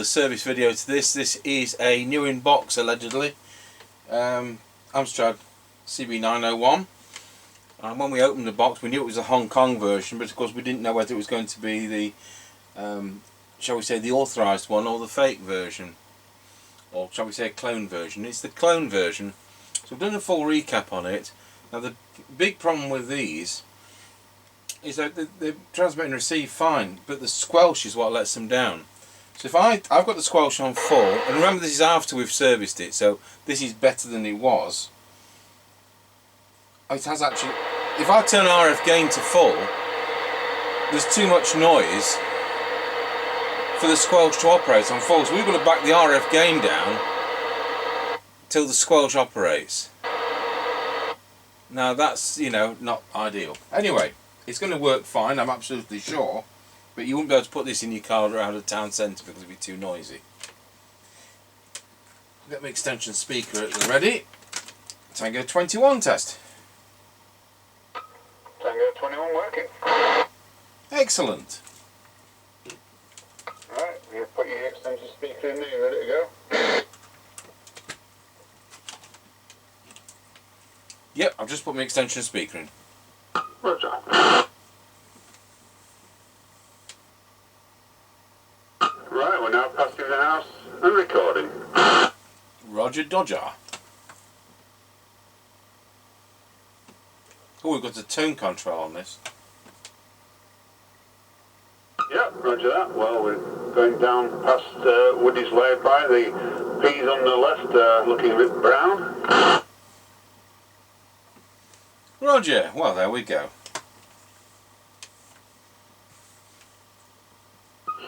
The service video to this is a new in box allegedly, Amstrad CB901, and when we opened the box we knew it was a Hong Kong version, but of course we didn't know whether it was going to be the shall we say the authorised one or the fake version, or shall we say a clone version. It's the clone version, so we've done a full recap on it. Now the big problem with these is that they transmit and receive fine, but the squelch is what lets them down. So if I've got the squelch on full, and remember this is after we've serviced it, so this is better than it was. It has actually, if I turn RF gain to full, there's too much noise for the squelch to operate on full, so we've got to back the RF gain down till the squelch operates. Now that's, you know, not ideal. Anyway, it's going to work fine, I'm absolutely sure. But you wouldn't be able to put this in your car around a town centre because it'd be too noisy. Get my extension speaker at the ready. Tango 21 test. Tango 21 working. Excellent. Right, you put your extension speaker in there, ready to go? Yep, I've just put my extension speaker in. Roger. Right, we're now passing the house and recording. Roger Dodger. Oh, we've got a tone control on this. Yep, roger that. Well, we're going down past Woody's lay-by. The peas on the left are looking a bit brown. Roger, well there we go.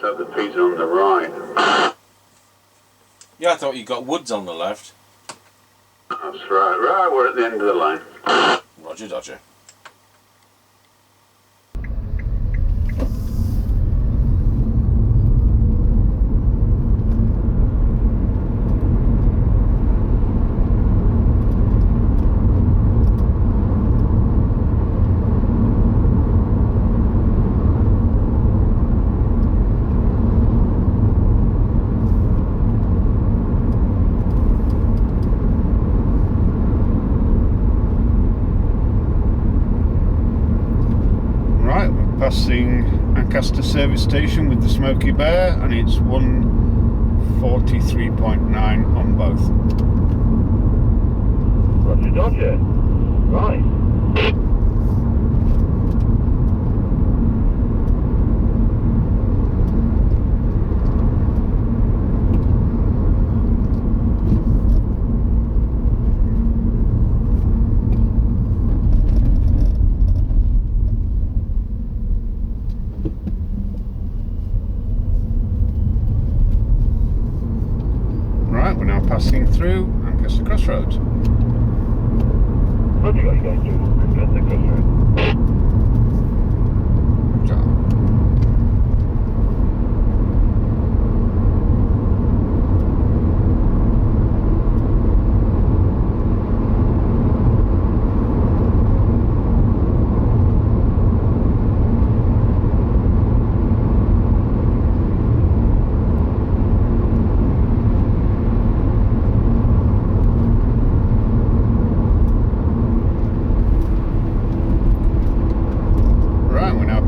So the peas are on the right. Yeah, I thought you got woods on the left. That's right. Right, we're at the end of the line. Roger Dodger. Passing Ancaster service station with the Smoky Bear, and it's 143.9 on both. Roger Dodger. Right. We're now passing through Ancaster Crossroads. Roger, are you going through the crossroads?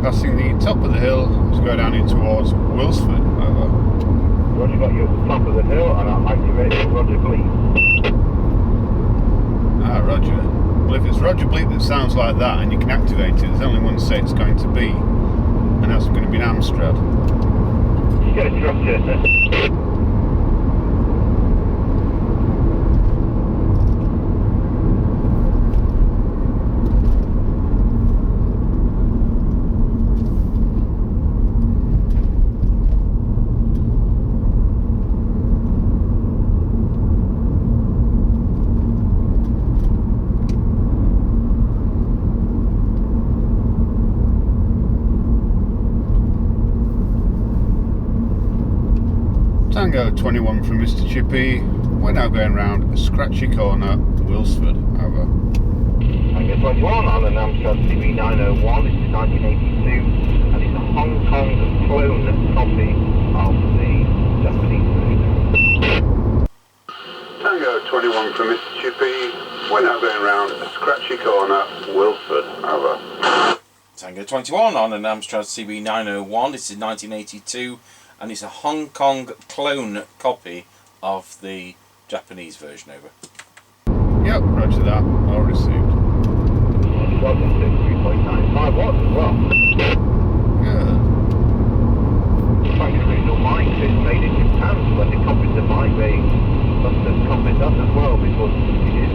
Passing the top of the hill to go down in towards Wilsford. Over. Roger, got you at the top of the hill, and I'll activate it. Roger, please. Ah, Roger. Well, if it's Roger Bleak that sounds like that and you can activate it, there's only one say it's going to be, and that's going to be an Amstrad. Yes, Roger. Tango 21 from Mr. Chippie. We're now going round a scratchy corner, Wilsford. Over. Tango 21 on an Amstrad CB901. This is 1982, and it's a Hong Kong clone copy of the Japanese version. Tango 21 from Mr. Chippie. We're now going round a scratchy corner, Wilford. Over. Tango 21 on an Amstrad CB901. This is 1982 and it's a Hong Kong clone copy of the Japanese version. Over. Yep, roger that. All received. Well, it's 3.95 watts as well. Good. In fact, the original mic is made in Japan, so when they copied the mic, they must have copied that as well, because it is.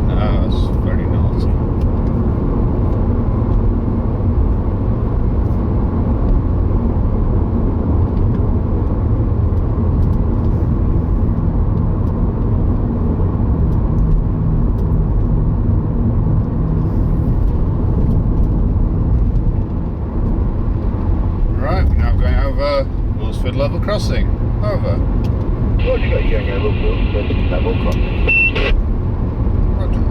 No, that's very naughty. Right, we're now going over Wilsford Level Crossing. Over. What have you got going over Wilford Level Crossing? Roger.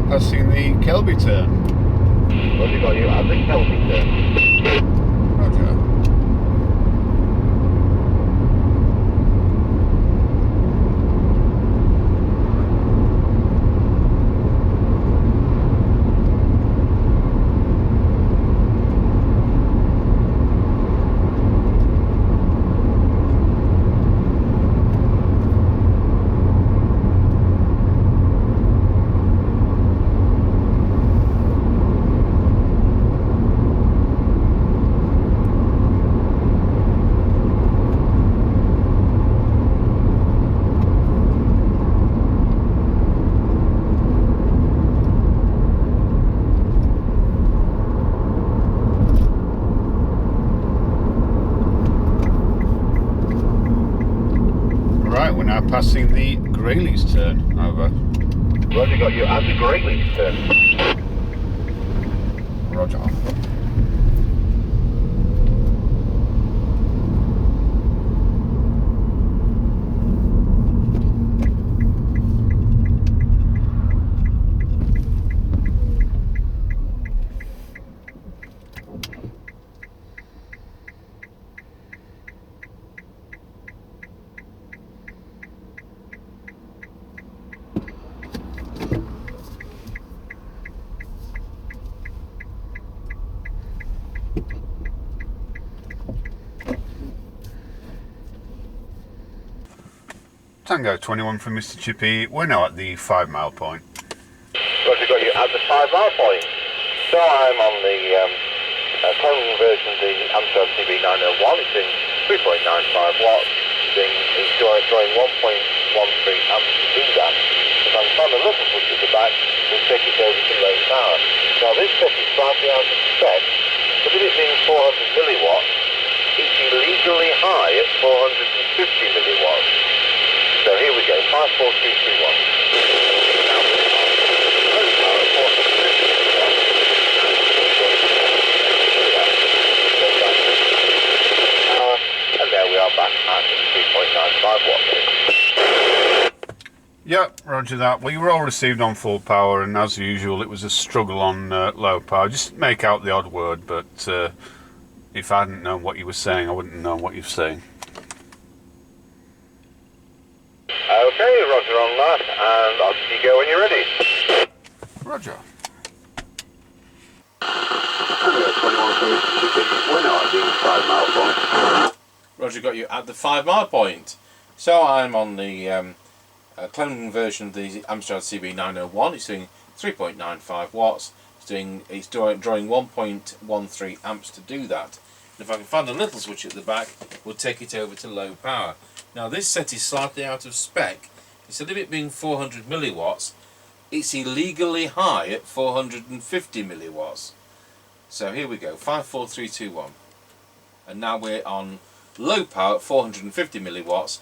Passing the Kelby turn. What have you got you at the Kelby turn? Roger. We're now passing the Grayleys turn. Over. Roger, got you at the Grayleys turn. Roger. Tango 21 from Mr. Chippie. We're now at the 5 mile point. Roger, got you at the 5 mile point. So I'm on the clone version of the Amstrad CB901. It's doing 3.95 watts. It's drawing 1.13 amps to do that. If I'm trying to look and push at the back, we'll take it over to low power. Now this spec is slightly out of spec, but with it being 400 milliwatts, it's illegally high at 450 milliwatts. So here we go, 54321. Now we're on low power, 450 milliwatts. And there we are back at 3.95 watts. Yep, roger that. We were all received on full power, and as usual it was a struggle on low power. Just make out the odd word, but if I hadn't known what you were saying, I wouldn't have known what you were saying. Okay, roger on that, and off you go when you're ready. Roger. Tango 21 from Mr. Chippie. We're now at the 5 mile point. Roger, got you at the 5 mile point. So I'm on the clone version of the Amstrad CB901. It's doing 3.95 watts. It's drawing 1.13 amps to do that. If I can find a little switch at the back, we'll take it over to low power. Now this set is slightly out of spec. Instead of it being 400 milliwatts, it's illegally high at 450 milliwatts. So here we go, 54321. And now we're on low power at 450 milliwatts,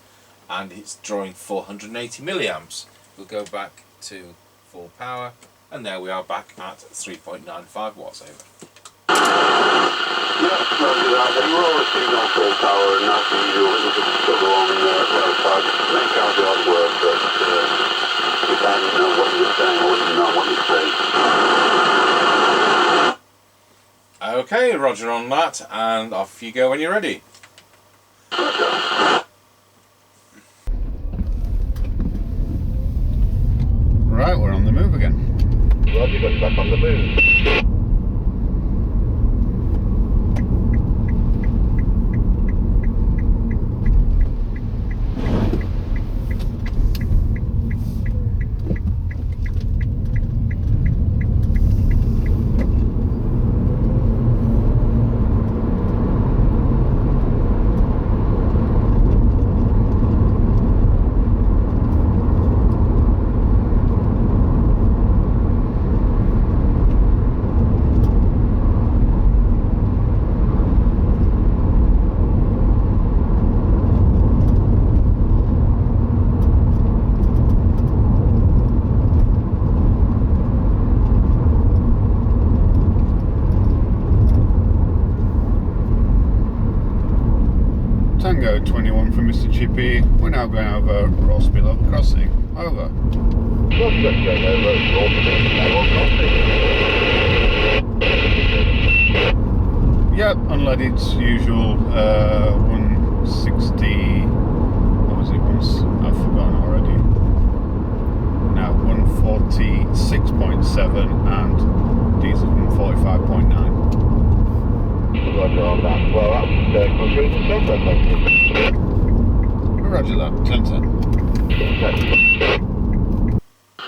and it's drawing 480 milliamps. We'll go back to full power, and there we are back at 3.95 watts over. Yeah, roger that. We were all received on full power, and as usual, it was a struggle on low power. Just to make out the odd word, but if I didn't know what you were saying, I wouldn't know what you're saying. Okay, roger on that, and off you go when you're ready. Right, we're on the move again. Roger, got you back on the move. Tango 21 from Mr. Chippie. We're now going over Rossby level crossing. Over. Roger, going over Rossby level crossing. Yep, unleaded usual 160. What was it? I've forgotten already. Now 146.7 and diesel 145.9. Roger on that. Well, that concludes the test, thank you. Roger that. 10-10.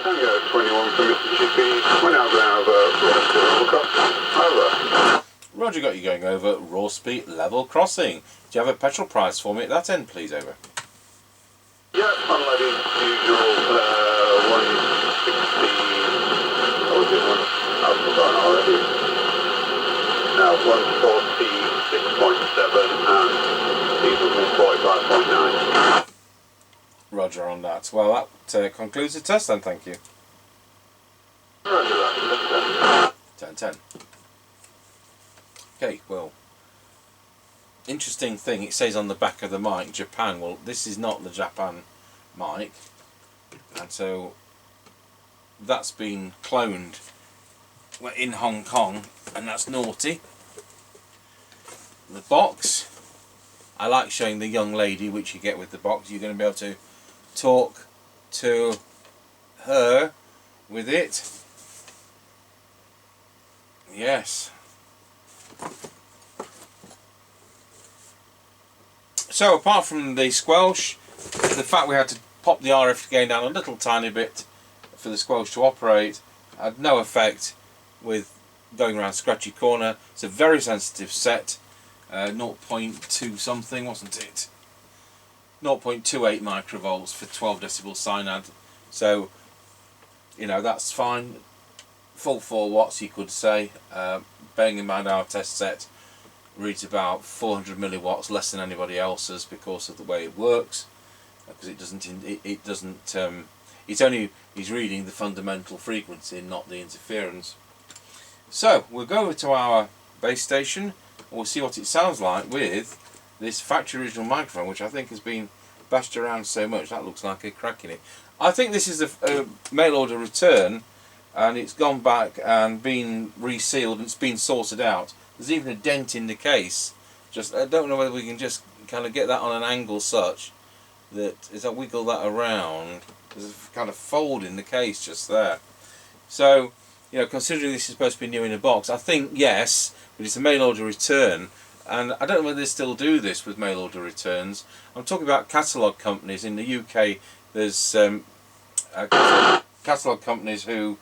Tango 21 from Mr. Chippie. We're now going over Rossby level crossing. Over. Roger, got you going over Rossby level crossing. Do you have a petrol price for me at that end, please? Over. Yeah, unleaded usual 160. What was it? I've forgotten already. Now 146.7 and diesel 145.9. Roger on that. Well, that concludes the test then, thank you. Roger that. 10-10. Okay, well, interesting thing, it says on the back of the mic, Japan. Well, this is not the Japan mic, and so that's been cloned in Hong Kong, and that's naughty. The box, I like showing the young lady which you get with the box. You're going to be able to talk to her with it. Yes. So apart from the squelch, the fact we had to pop the RF gain down a little tiny bit for the squelch to operate had no effect with going around scratchy corner. It's a very sensitive set, 0.2 something, wasn't it? 0.28 microvolts for 12 decibel SINAD. So, you know, that's fine. Full 4 watts, you could say. Bearing in mind our test set reads about 400 milliwatts, less than anybody else's because of the way it works. Because it doesn't, it's only he's reading the fundamental frequency, not the interference. So we'll go over to our base station and we'll see what it sounds like with this factory original microphone, which I think has been bashed around so much. That looks like a crack in it. I think this is a mail order return, and it's gone back and been resealed and it's been sorted out. There's even a dent in the case. Just I don't know whether we can just kind of get that on an angle such that as I wiggle that around, there's a kind of fold in the case just there. So, you know, considering this is supposed to be new in a box, I think yes, but it's a mail order return, and I don't know whether they still do this with mail order returns. I'm talking about catalogue companies in the UK. There's catalogue companies who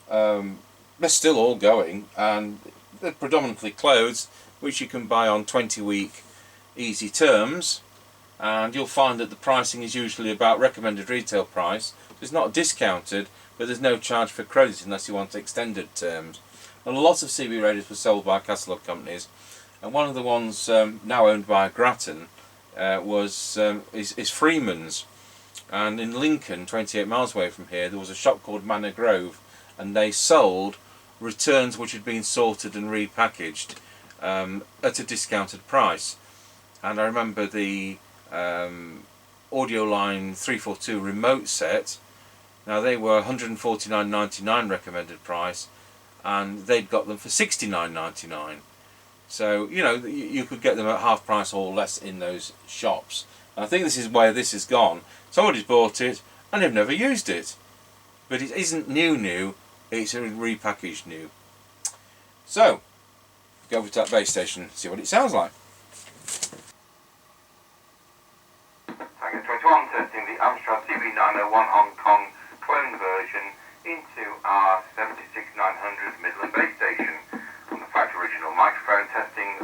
they're still all going, and they're predominantly clothes, which you can buy on 20-week easy terms, and you'll find that the pricing is usually about recommended retail price. It's not discounted, but there's no charge for credit unless you want extended terms. And a lot of CB radios were sold by catalogue companies, and one of the ones now owned by Grattan is Freeman's. And in Lincoln, 28 miles away from here, there was a shop called Manor Grove, and they sold returns which had been sorted and repackaged at a discounted price. And I remember the Audio Line 342 remote set. Now they were $149.99 recommended price, and they'd got them for $69.99. So you know, you could get them at half price or less in those shops. And I think this is where this has gone. Somebody's bought it and they've never used it, but it isn't new. It's a repackaged new. So go over to that base station and see what it sounds like. Tango 21 testing the Amstrad CB901 Hong Kong clone version into our 76900 Midland base station. On the factory original microphone testing